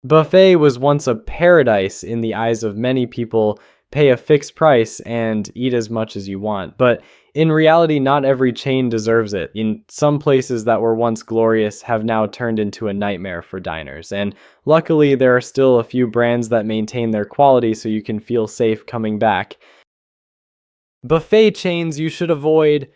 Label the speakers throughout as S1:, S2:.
S1: Buffet was once a paradise in the eyes of many people. Pay a fixed price and eat as much as you want. But in reality, not every chain deserves it. In some places that were once glorious have now turned into a nightmare for diners. And luckily, there are still a few brands that maintain their quality so you can feel safe coming back. Buffet chains you should avoid.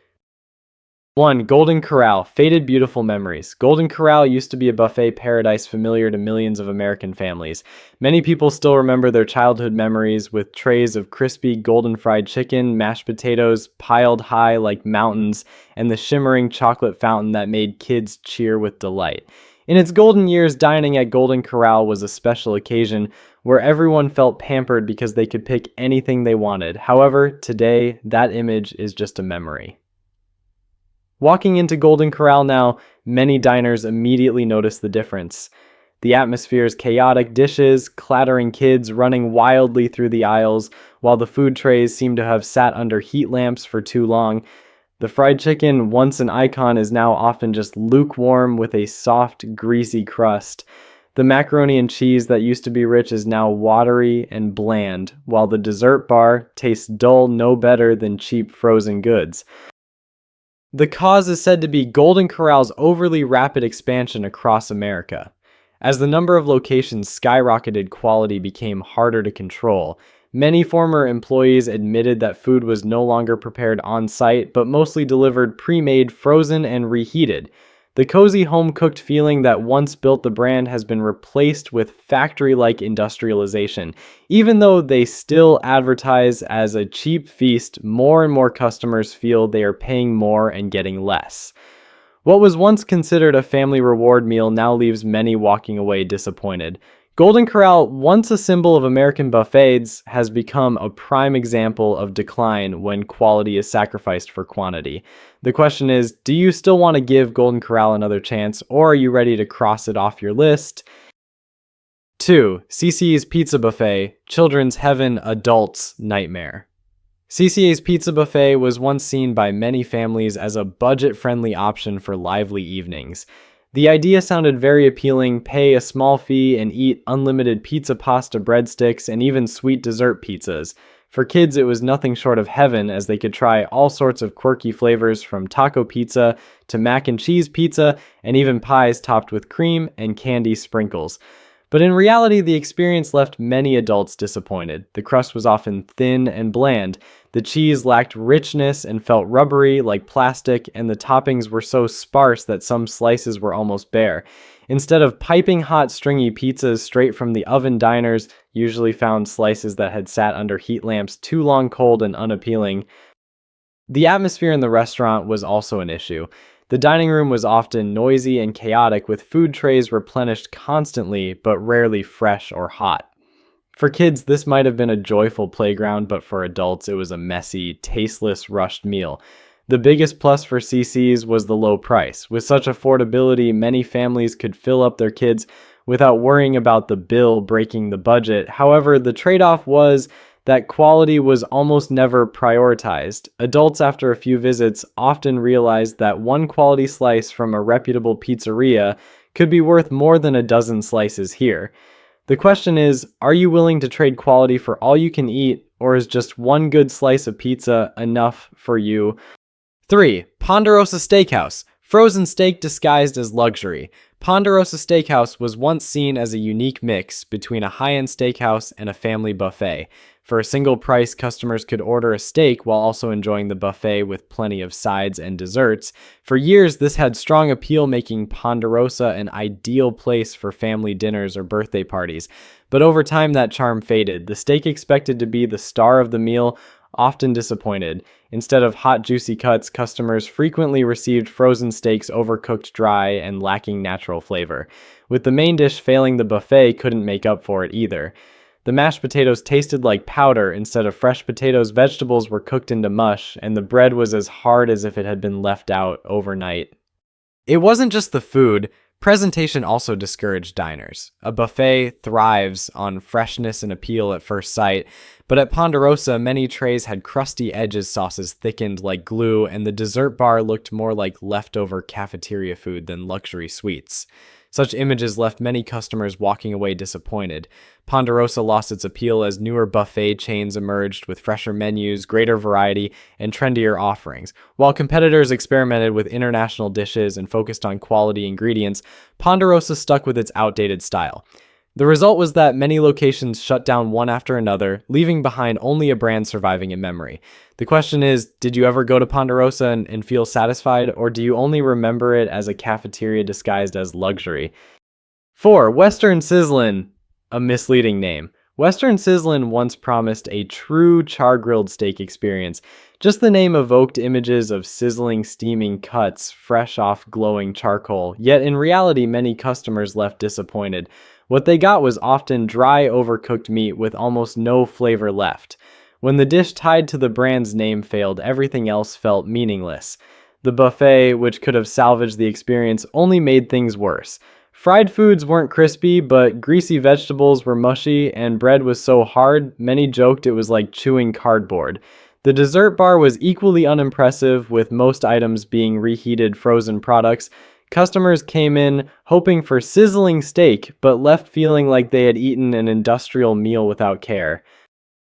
S1: 1. Golden Corral, faded beautiful memories. Golden Corral used to be a buffet paradise familiar to millions of American families. Many people still remember their childhood memories with trays of crispy golden fried chicken, mashed potatoes piled high like mountains, and the shimmering chocolate fountain that made kids cheer with delight. In its golden years, dining at Golden Corral was a special occasion where everyone felt pampered because they could pick anything they wanted. However, today, that image is just a memory. Walking into Golden Corral now, many diners immediately notice the difference. The atmosphere is chaotic, dishes, clattering kids running wildly through the aisles, while the food trays seem to have sat under heat lamps for too long. The fried chicken, once an icon, is now often just lukewarm with a soft, greasy crust. The macaroni and cheese that used to be rich is now watery and bland, while the dessert bar tastes dull no better than cheap frozen goods. The cause is said to be Golden Corral's overly rapid expansion across America. As the number of locations skyrocketed, quality became harder to control. Many former employees admitted that food was no longer prepared on site, but mostly delivered pre-made, frozen, and reheated. The cozy home-cooked feeling that once built the brand has been replaced with factory-like industrialization. Even though they still advertise as a cheap feast, more and more customers feel they are paying more and getting less. What was once considered a family reward meal now leaves many walking away disappointed. Golden Corral, once a symbol of American buffets, has become a prime example of decline when quality is sacrificed for quantity. The question is, do you still want to give Golden Corral another chance, or are you ready to cross it off your list? 2. CiCi's Pizza Buffet, Children's Heaven, Adults' Nightmare. CiCi's Pizza Buffet was once seen by many families as a budget-friendly option for lively evenings. The idea sounded very appealing: pay a small fee and eat unlimited pizza, pasta, breadsticks, and even sweet dessert pizzas. For kids, it was nothing short of heaven, as they could try all sorts of quirky flavors from taco pizza to mac and cheese pizza, and even pies topped with cream and candy sprinkles. But in reality, the experience left many adults disappointed. The crust was often thin and bland. The cheese lacked richness and felt rubbery like plastic, and the toppings were so sparse that some slices were almost bare. Instead of piping hot stringy pizzas straight from the oven, diners usually found slices that had sat under heat lamps too long, cold, and unappealing. The atmosphere in the restaurant was also an issue. The dining room was often noisy and chaotic, with food trays replenished constantly, but rarely fresh or hot. For kids, this might have been a joyful playground, but for adults, it was a messy, tasteless, rushed meal. The biggest plus for CiCi's was the low price. With such affordability, many families could fill up their kids without worrying about the bill breaking the budget. However, the trade-off was that quality was almost never prioritized. Adults, after a few visits, often realized that one quality slice from a reputable pizzeria could be worth more than a dozen slices here. The question is, are you willing to trade quality for all you can eat, or is just one good slice of pizza enough for you? 3. Ponderosa Steakhouse, frozen steak disguised as luxury. Ponderosa Steakhouse was once seen as a unique mix between a high-end steakhouse and a family buffet. For a single price, customers could order a steak while also enjoying the buffet with plenty of sides and desserts. For years, this had strong appeal, making Ponderosa an ideal place for family dinners or birthday parties. But over time, that charm faded. The steak expected to be the star of the meal often disappointed. Instead of hot, juicy cuts, customers frequently received frozen steaks overcooked dry and lacking natural flavor. With the main dish failing, the buffet couldn't make up for it either. The mashed potatoes tasted like powder instead of fresh potatoes, vegetables were cooked into mush, and the bread was as hard as if it had been left out overnight. It wasn't just the food. Presentation also discouraged diners. A buffet thrives on freshness and appeal at first sight, but at Ponderosa, many trays had crusty edges, sauces thickened like glue, and the dessert bar looked more like leftover cafeteria food than luxury sweets. Such images left many customers walking away disappointed. Ponderosa lost its appeal as newer buffet chains emerged with fresher menus, greater variety, and trendier offerings. While competitors experimented with international dishes and focused on quality ingredients, Ponderosa stuck with its outdated style. The result was that many locations shut down one after another, leaving behind only a brand surviving in memory. The question is, did you ever go to Ponderosa and feel satisfied, or do you only remember it as a cafeteria disguised as luxury? 4. Western Sizzlin, a misleading name. Western Sizzlin once promised a true char-grilled steak experience. Just the name evoked images of sizzling, steaming cuts fresh off glowing charcoal, yet in reality many customers left disappointed. What they got was often dry, overcooked meat with almost no flavor left. When the dish tied to the brand's name failed, everything else felt meaningless. The buffet, which could have salvaged the experience, only made things worse. Fried foods weren't crispy, but greasy vegetables were mushy, and bread was so hard, many joked it was like chewing cardboard. The dessert bar was equally unimpressive, with most items being reheated frozen products. Customers came in hoping for sizzling steak, but left feeling like they had eaten an industrial meal without care.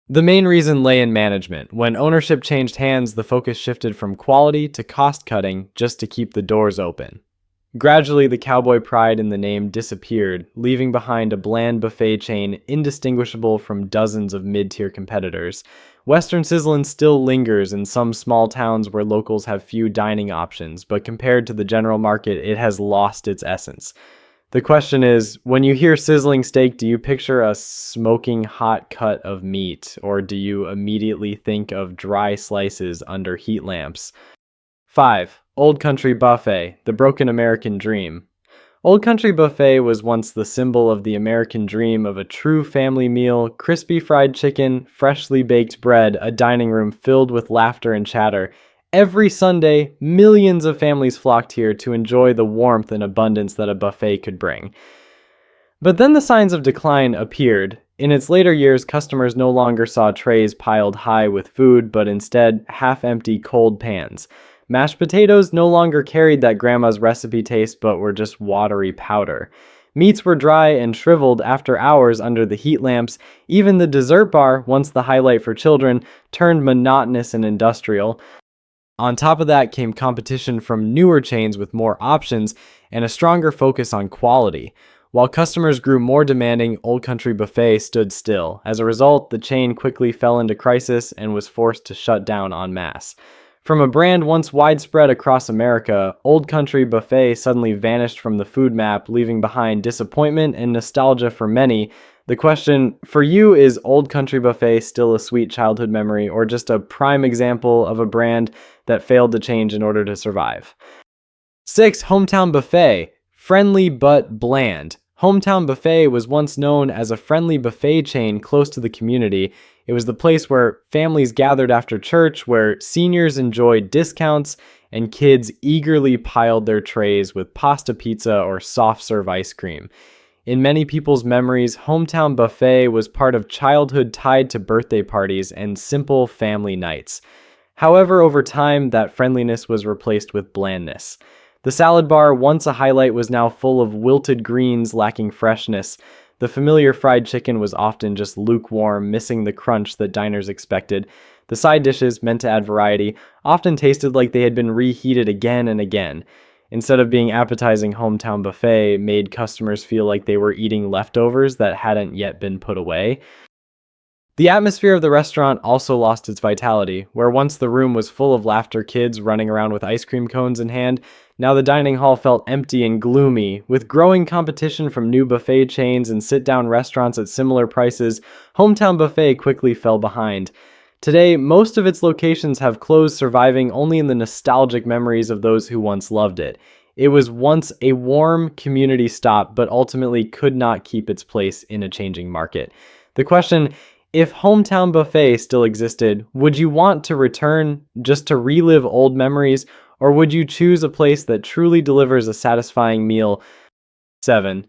S1: The main reason lay in management. When ownership changed hands, the focus shifted from quality to cost cutting just to keep the doors open. Gradually, the cowboy pride in the name disappeared, leaving behind a bland buffet chain indistinguishable from dozens of mid-tier competitors. Western Sizzlin still lingers in some small towns where locals have few dining options, but compared to the general market, it has lost its essence. The question is, when you hear sizzling steak, do you picture a smoking hot cut of meat, or do you immediately think of dry slices under heat lamps? 5. Old Country Buffet, the broken American dream. Old Country Buffet was once the symbol of the American dream of a true family meal, crispy fried chicken, freshly baked bread, a dining room filled with laughter and chatter. Every Sunday, millions of families flocked here to enjoy the warmth and abundance that a buffet could bring. But then the signs of decline appeared. In its later years, customers no longer saw trays piled high with food, but instead half-empty cold pans. Mashed potatoes no longer carried that grandma's recipe taste, but were just watery powder. Meats were dry and shriveled after hours under the heat lamps. Even the dessert bar, once the highlight for children, turned monotonous and industrial. On top of that came competition from newer chains with more options and a stronger focus on quality. While customers grew more demanding, Old Country Buffet stood still. As a result, the chain quickly fell into crisis and was forced to shut down en masse. From a brand once widespread across America, Old Country Buffet suddenly vanished from the food map, leaving behind disappointment and nostalgia for many. The question for you is, Old Country Buffet still a sweet childhood memory, or just a prime example of a brand that failed to change in order to survive? 6. Hometown Buffet, friendly but bland. Hometown Buffet was once known as a friendly buffet chain close to the community. It was the place where families gathered after church, where seniors enjoyed discounts, and kids eagerly piled their trays with pasta pizza or soft serve ice cream. In many people's memories, Hometown Buffet was part of childhood tied to birthday parties and simple family nights. However, over time, that friendliness was replaced with blandness. The salad bar, once a highlight, was now full of wilted greens lacking freshness. The familiar fried chicken was often just lukewarm, missing the crunch that diners expected. The side dishes, meant to add variety, often tasted like they had been reheated again and again. Instead of being appetizing, Hometown Buffet made customers feel like they were eating leftovers that hadn't yet been put away. The atmosphere of the restaurant also lost its vitality. Where once the room was full of laughter kids running around with ice cream cones in hand, now the dining hall felt empty and gloomy. With growing competition from new buffet chains and sit-down restaurants at similar prices, Hometown Buffet quickly fell behind. Today, most of its locations have closed, surviving only in the nostalgic memories of those who once loved it. It was once a warm community stop, but ultimately could not keep its place in a changing market. The question: if Hometown Buffet still existed, would you want to return just to relive old memories, or would you choose a place that truly delivers a satisfying meal? 7.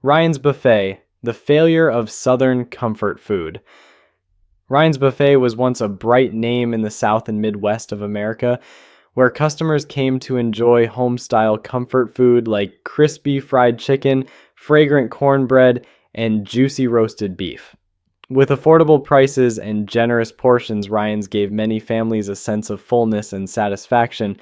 S1: Ryan's Buffet, the failure of Southern comfort food. Ryan's Buffet was once a bright name in the South and Midwest of America. where customers came to enjoy home-style comfort food like crispy fried chicken, fragrant cornbread, and juicy roasted beef. With affordable prices and generous portions, Ryan's gave many families a sense of fullness and satisfaction.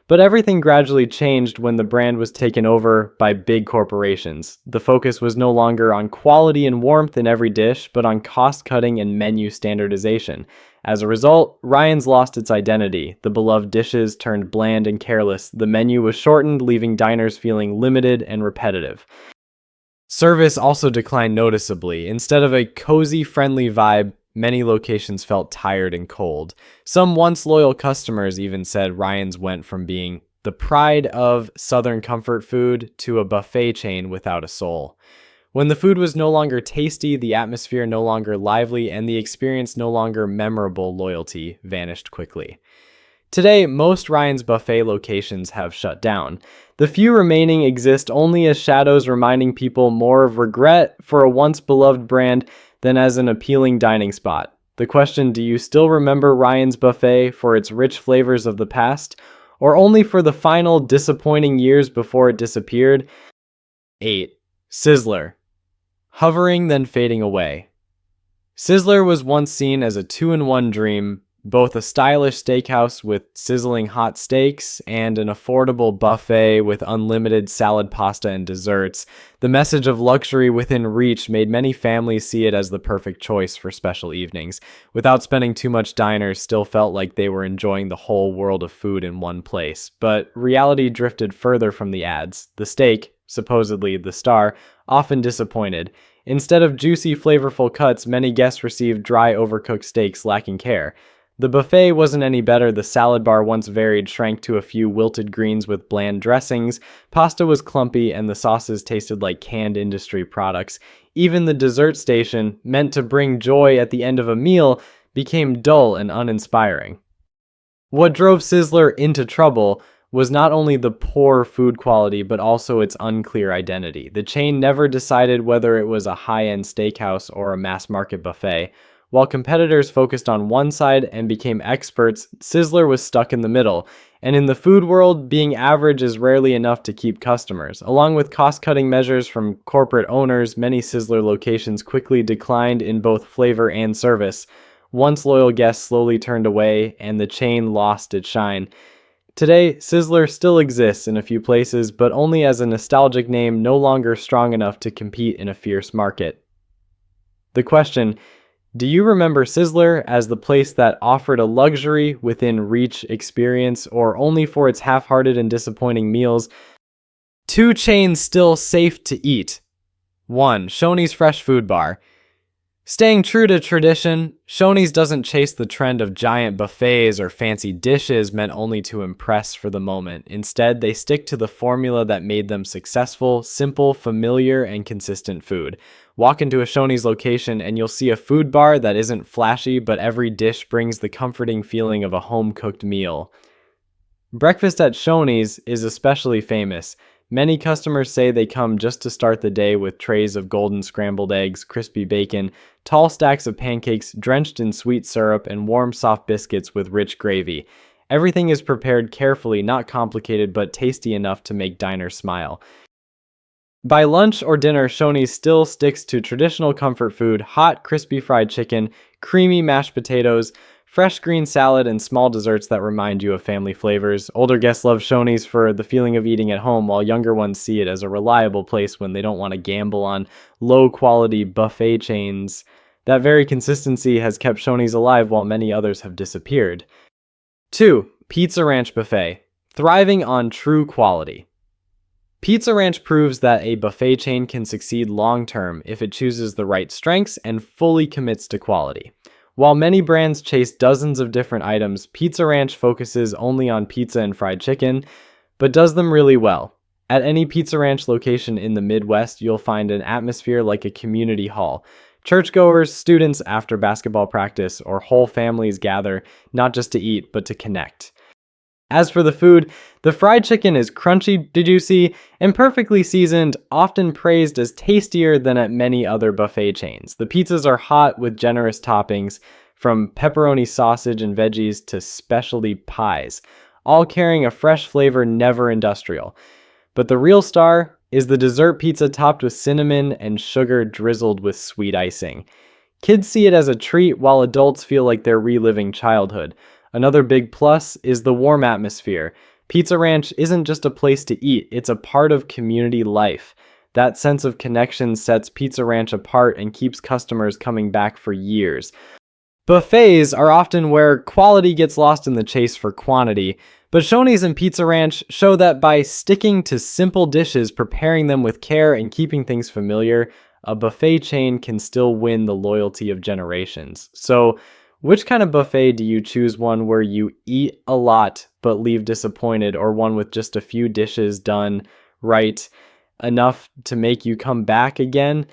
S1: But everything gradually changed when the brand was taken over by big corporations. The focus was no longer on quality and warmth in every dish, but on cost-cutting and menu standardization. As a result, Ryan's lost its identity. The beloved dishes turned bland and careless. The menu was shortened, leaving diners feeling limited and repetitive. Service also declined noticeably. Instead of a cozy, friendly vibe, many locations felt tired and cold. Some once loyal customers even said Ryan's went from being the pride of Southern comfort food to a buffet chain without a soul. When the food was no longer tasty, the atmosphere no longer lively, and the experience no longer memorable, loyalty vanished quickly. Today, most Ryan's buffet locations have shut down. The few remaining exist only as shadows, reminding people more of regret for a once beloved brand than as an appealing dining spot. The question, do you still remember Ryan's Buffet for its rich flavors of the past, or only for the final disappointing years before it disappeared? 8. Sizzler. Hovering then fading away. Sizzler was once seen as a two-in-one dream, both a stylish steakhouse with sizzling hot steaks and an affordable buffet with unlimited salad, pasta, and desserts. The message of luxury within reach made many families see it as the perfect choice for special evenings. Without spending too much, diners still felt like they were enjoying the whole world of food in one place. But reality drifted further from the ads. The steak, supposedly the star, often disappointed. Instead of juicy, flavorful cuts, many guests received dry, overcooked steaks lacking care. The buffet wasn't any better. The salad bar, once varied, shrank to a few wilted greens with bland dressings. Pasta was clumpy, and the sauces tasted like canned industry products. Even the dessert station, meant to bring joy at the end of a meal, became dull and uninspiring. What drove Sizzler into trouble was not only the poor food quality, but also its unclear identity. The chain never decided whether it was a high-end steakhouse or a mass-market buffet. While competitors focused on one side and became experts, Sizzler was stuck in the middle. And in the food world, being average is rarely enough to keep customers. Along with cost-cutting measures from corporate owners, many Sizzler locations quickly declined in both flavor and service. Once loyal guests slowly turned away, and the chain lost its shine. Today, Sizzler still exists in a few places, but only as a nostalgic name no longer strong enough to compete in a fierce market. The question: do you remember Sizzler as the place that offered a luxury within reach experience, or only for its half-hearted and disappointing meals? 2 chains still safe to eat. 1. Shoney's Fresh Food Bar. Staying true to tradition, Shoney's doesn't chase the trend of giant buffets or fancy dishes meant only to impress for the moment. Instead, they stick to the formula that made them successful: simple, familiar, and consistent food. Walk into a Shoney's location and you'll see a food bar that isn't flashy, but every dish brings the comforting feeling of a home-cooked meal. Breakfast at Shoney's is especially famous. Many customers say they come just to start the day with trays of golden scrambled eggs, crispy bacon, tall stacks of pancakes drenched in sweet syrup, and warm, soft biscuits with rich gravy. Everything is prepared carefully, not complicated, but tasty enough to make diners smile. By lunch or dinner, Shoney's still sticks to traditional comfort food: hot, crispy fried chicken, creamy mashed potatoes, fresh green salad, and small desserts that remind you of family flavors. Older guests love Shoney's for the feeling of eating at home, while younger ones see it as a reliable place when they don't want to gamble on low-quality buffet chains. That very consistency has kept Shoney's alive while many others have disappeared. 2. Pizza Ranch Buffet. Thriving on true quality. Pizza Ranch proves that a buffet chain can succeed long-term if it chooses the right strengths and fully commits to quality. While many brands chase dozens of different items, Pizza Ranch focuses only on pizza and fried chicken, but does them really well. At any Pizza Ranch location in the Midwest, you'll find an atmosphere like a community hall. Churchgoers, students after basketball practice, or whole families gather, not just to eat, but to connect. As for the food, the fried chicken is crunchy, juicy, and perfectly seasoned, often praised as tastier than at many other buffet chains. The pizzas are hot with generous toppings, from pepperoni sausage and veggies to specialty pies. all carrying a fresh flavor never industrial. But the real star is the dessert pizza topped with cinnamon and sugar drizzled with sweet icing. Kids see it as a treat while adults feel like they're reliving childhood. Another big plus is the warm atmosphere. Pizza Ranch isn't just a place to eat, it's a part of community life. That sense of connection sets Pizza Ranch apart and keeps customers coming back for years. Buffets are often where quality gets lost in the chase for quantity, but Shoney's and Pizza Ranch show that by sticking to simple dishes, preparing them with care, and keeping things familiar, a buffet chain can still win the loyalty of generations. So, which kind of buffet do you choose? One where you eat a lot but leave disappointed, or one with just a few dishes done right enough to make you come back again?